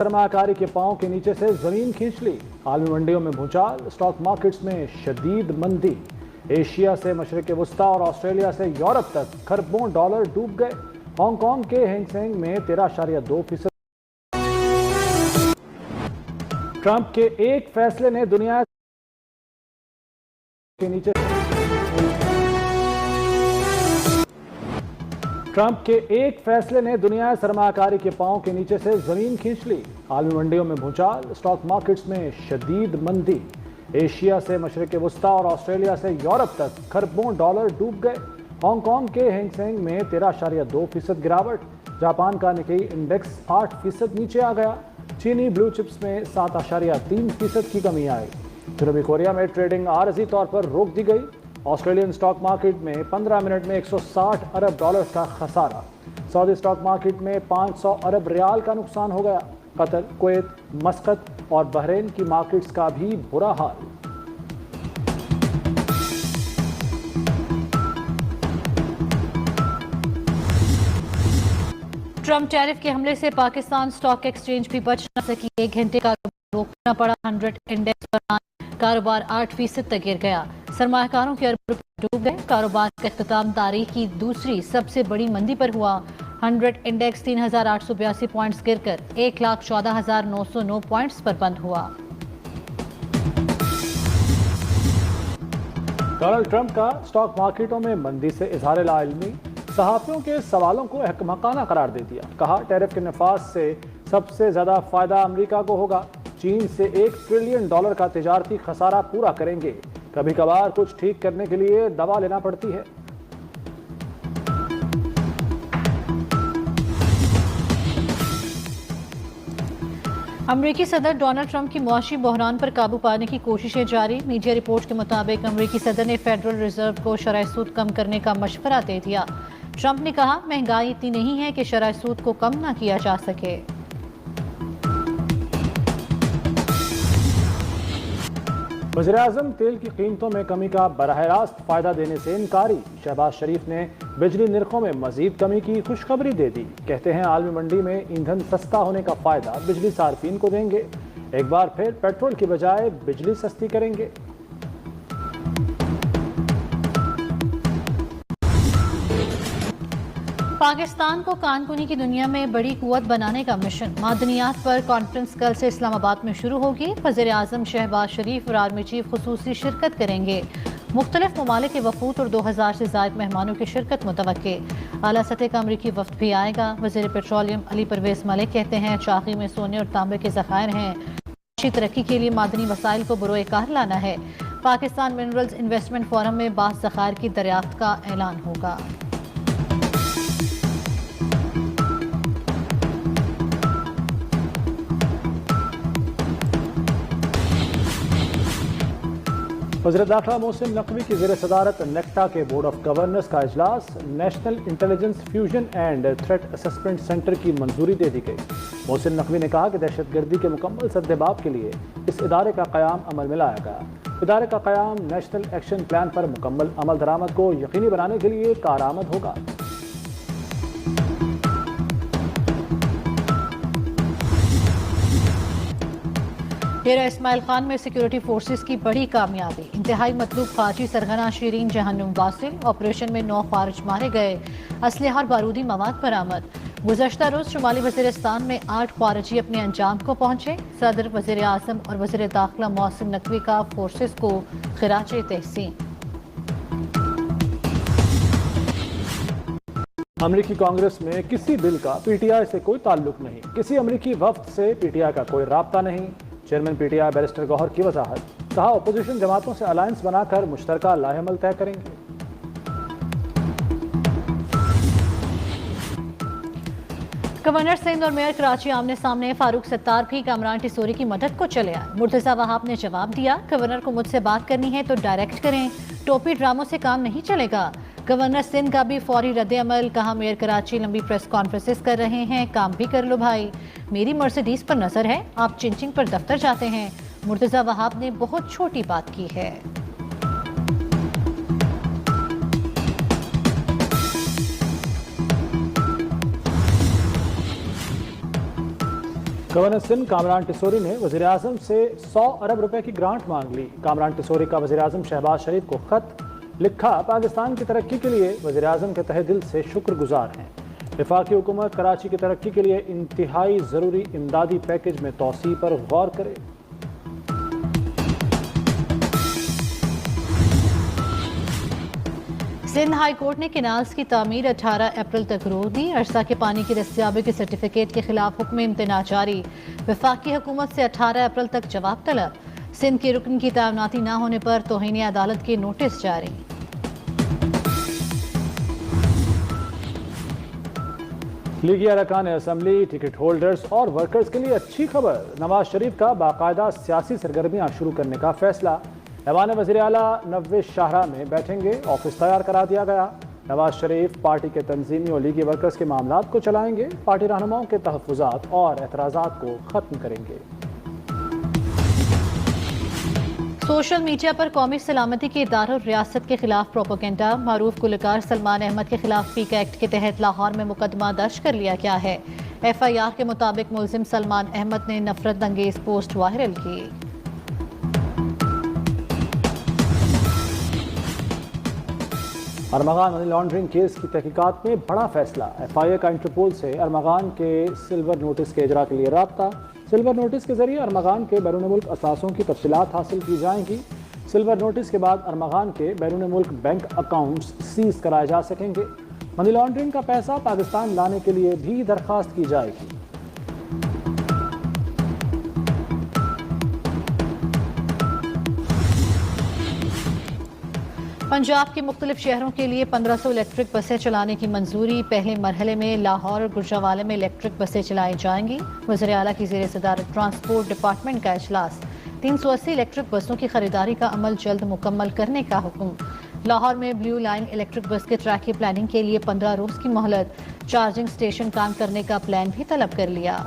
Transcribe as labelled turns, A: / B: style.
A: सरमाकारी के पांव के नीचे से जमीन खींच ली। आलमी मंडियों में भूचाल, स्टॉक मार्केट्स में शदीद मंदी। एशिया से मशरिक वस्ता और ऑस्ट्रेलिया से यूरोप तक खरबों डॉलर डूब गए। हांगकांग के हैंगसेंग में 13.2%। ट्रंप के एक फैसले ने दुनिया के नीचे ट्रंप के एक फैसले ने दुनिया सरमाकारी के पांव के नीचे से जमीन खींच ली। आलमी मंडियों में भूचाल, स्टॉक मार्केट्स में शदीद मंदी। एशिया से मशरिक वस्ता और ऑस्ट्रेलिया से यूरोप तक खरबों डॉलर डूब गए। हांगकांग के हैंगसेंग में 13.2% गिरावट। जापान का निकेई इंडेक्स 8% नीचे आ गया। चीनी ब्लू चिप्स में 7.3% की कमी आई। जनूबी कोरिया में ट्रेडिंग आरजी तौर पर रोक दी गई। ऑस्ट्रेलियन स्टॉक मार्केट में 15 मिनट में 160 अरब डॉलर का खसारा। सऊदी स्टॉक मार्केट में 500 अरब रियाल का नुकसान हो गया। कतर, कुवैत, मस्कत और बहरीन की मार्केट्स का भी बुरा हाल।
B: ट्रंप टैरिफ के हमले से पाकिस्तान स्टॉक एक्सचेंज भी बच न सकी। 1 घंटे का रोकना पड़ा। 100 इंडेक्स पर कारोबार 8% तक गिर गया। सरमायाकारों के अरब रुपए डूब गए। कारोबार का इख्तिताम तारीख की दूसरी सबसे बड़ी मंदी पर हुआ। 100 इंडेक्स 3,882 पॉइंट्स गिरकर 1,14,909 पॉइंट्स पर बंद हुआ।
A: डोनाल्ड ट्रंप का स्टॉक मार्केटों में मंदी से इजहार लाइल्मी। सहाफियों के सवालों को अहमकाना करार दे दिया। कहा, टैरिफ के नफाज से सबसे ज्यादा फायदा अमेरिका को होगा। चीन से $1 ट्रिलियन का तिजारती खसारा पूरा करेंगे। कभी कभार कुछ ठीक करने के लिए दवा लेना पड़ती है।
B: अमरीकी सदर डोनाल्ड ट्रंप की मुआशी बहरान पर काबू पाने की कोशिशें जारी। मीडिया रिपोर्ट के मुताबिक अमरीकी सदर ने फेडरल रिजर्व को शरह सूद कम करने का मशवरा दे दिया। ट्रंप ने कहा, महंगाई इतनी नहीं है कि शरह सूद को कम ना किया जा सके।
A: वज़ीर-ए-आज़म तेल की कीमतों में कमी का बराह रास्त फायदा देने से इनकारी। शहबाज शरीफ ने बिजली निर्खों में मजीद कमी की खुशखबरी दे दी। कहते हैं, आलमी मंडी में ईंधन सस्ता होने का फायदा बिजली सार्फिन को देंगे। एक बार फिर पेट्रोल की बजाय बिजली सस्ती करेंगे।
B: पाकिस्तान को कानकुनी की दुनिया में बड़ी कुव्वत बनाने का मिशन। मादनियात पर कॉन्फ्रेंस कल से इस्लामाबाद में शुरू होगी। वज़ीर-ए-आज़म शहबाज शरीफ और आर्मी चीफ खुसूसी शिरकत करेंगे। मुख्तलिफ ममालिक के वफूद और 2000 से ज़ायद मेहमानों की शिरकत मुतवक्के। आला सतह का अमरीकी वफ्द भी आएगा। वज़ीर पेट्रोलियम अली परवेज मलिक कहते हैं, चाकी में सोने और तांबे के ज़खायर हैं। अच्छी तरक्की के लिए मादनी वसाइल को बरोए कार लाना है। पाकिस्तान मिनरल्स इन्वेस्टमेंट फोरम में बास ज़खायर की दरियाफ्त का ऐलान होगा।
A: वज़ीर दाखिला मोहसिन नकवी की ज़ेर सदारत नेक्टा के बोर्ड ऑफ गवर्नर्स का इजलास। National intelligence fusion and threat assessment centre की मंजूरी दे दी गई। मोहसिन नकवी ने कहा कि दहशतगर्दी के मुकम्मल सद्देबाब के लिए इस इदारे का क़याम अमल में लाया गया। इदारे का क़याम नेशनल एक्शन प्लान पर मुकम्मल अमल दरामद को यकीनी बनाने के लिए कारआमद होगा।
B: डेरा इस्माइल खान में सिक्योरिटी फोर्सेस की बड़ी कामयाबी। इंतहाई मतलूब खारजी सरगना शीरीन जहन्नुम वासिल। ऑपरेशन में 9 खारिज मारे गए। असलहा और बारूदी मवाद बरामद। गुज़श्ता रोज शुमाली वज़ीरिस्तान में 8 खारिजी अपने अंजाम को पहुंचे। सदर, वज़ीर आज़म और वज़ीर दाखिला मोहसिन नकवी का फोर्सेस को खिराज तहसीन।
A: अमरीकी कांग्रेस में किसी बिल का पीटीआई से कोई ताल्लुक नहीं। किसी अमरीकी वफ्द से पीटीआई का कोई राब्ता नहीं। चेयरमैन पीटीआई बैरिस्टर गौहर की वजाहत। कहा, अपोजिशन जमातों से अलायंस बनाकर मुश्तरका लाहेमल तय करेंगे।
B: गवर्नर सिंध और मेयर कराची आमने सामने। फारूक सत्तार भी कामरान टिसोरी की मदद को चले आए। मुर्तजा वहाब ने जवाब दिया, गवर्नर को मुझसे बात करनी है तो डायरेक्ट करें, टोपी ड्रामों से काम नहीं चलेगा। गवर्नर सिंध का भी फौरी रद्द अमल। कहा, मेयर कराची लंबी प्रेस कॉन्फ्रेंसेस कर रहे हैं, काम भी कर लो भाई। मेरी मर्सिडीज पर नजर है, आप चिंचिंग पर दफ्तर जाते हैं। मुर्तजा वहाब ने बहुत छोटी बात की है।
A: गवर्नर सिंध कामरान टिसोरी ने वज़ीर-ए-आज़म से 100 अरब रुपए की ग्रांट मांग ली। कामरान टिसोरी का वज़ीर-ए-आज़म शहबाज शरीफ को खत लिखा, पाकिस्तान की तरक्की के लिए वज़ीर-ए-आज़म के तहे दिल से शुक्रगुजार हैं। वफाकी हुकूमत कराची की तरक्की के लिए इंतहाई ज़रूरी इमदादी पैकेज में तौसी पर गौर करे।
B: सिंध हाई कोर्ट ने कैनाल्स की तामीर 18 अप्रैल तक रोक दी। अरसा के पानी की दस्तियाबी के सर्टिफिकेट के खिलाफ हुक्म इम्तना जारी। वफाकी हुकूमत से 18 अप्रैल तक जवाब तलब। सिंध के रुकन की तैनाती न होने पर तौहीन अदालत के नोटिस जारी।
A: लीगी अरकान असम्बली, टिकट होल्डर्स और वर्कर्स के लिए अच्छी खबर। नवाज शरीफ का बाकायदा सियासी सरगर्मियां शुरू करने का फैसला। ऐवान वज़ीर आला 90 शाहरा में बैठेंगे, ऑफिस तैयार करा दिया गया। नवाज शरीफ पार्टी के तंजीमी और लीगी वर्कर्स के मामलात को चलाएंगे, पार्टी रहनुमाओं के तहफ़्फ़ुज़ात और एतराज़ात को ख़त्म करेंगे।
B: सोशल मीडिया पर कौमी सलामती के इदारों और रियासत के खिलाफ प्रोपोगेंडा। मारूफ गुलकार सलमान अहमद के खिलाफ पीक एक्ट के तहत लाहौर में मुकदमा दर्ज कर लिया गया है। FIR के मुताबिक मुलजिम सलमान अहमद ने नफरत अंगेज पोस्ट वायरल की।
A: अरमगान मनी लॉन्ड्रिंग केस की तहकीकात में बड़ा फैसला। FIA का इंटरपोल से अरमगान के सिल्वर नोटिस के इजरा के लिए राब्ता। सिल्वर नोटिस के जरिए अरमगान के बैरून मुल्क असासों की तफसीलात हासिल की जाएंगी। सिल्वर नोटिस के बाद अरमगान के बैरून मुल्क बैंक अकाउंट्स सीज कराए जा सकेंगे। मनी लॉन्ड्रिंग का पैसा पाकिस्तान लाने के लिए भी दरख्वास्त की जाएगी।
B: पंजाब के मुख्तलिफ शहरों के लिए 1500 इलेक्ट्रिक बसें चलाने की मंजूरी। पहले मरहले में लाहौर और गुजरावाला में इलेक्ट्रिक बसें चलाई जाएंगी। वज़ीर आला की ज़ेर सदारत ट्रांसपोर्ट डिपार्टमेंट का इजलास। 380 इलेक्ट्रिक बसों की खरीदारी का अमल जल्द मुकम्मल करने का हुक्म। लाहौर में ब्लू लाइन इलेक्ट्रिक बस के ट्रैक की प्लानिंग के लिए 15 रोज़ की मोहलत। चार्जिंग स्टेशन काम करने का प्लान भी तलब कर लिया।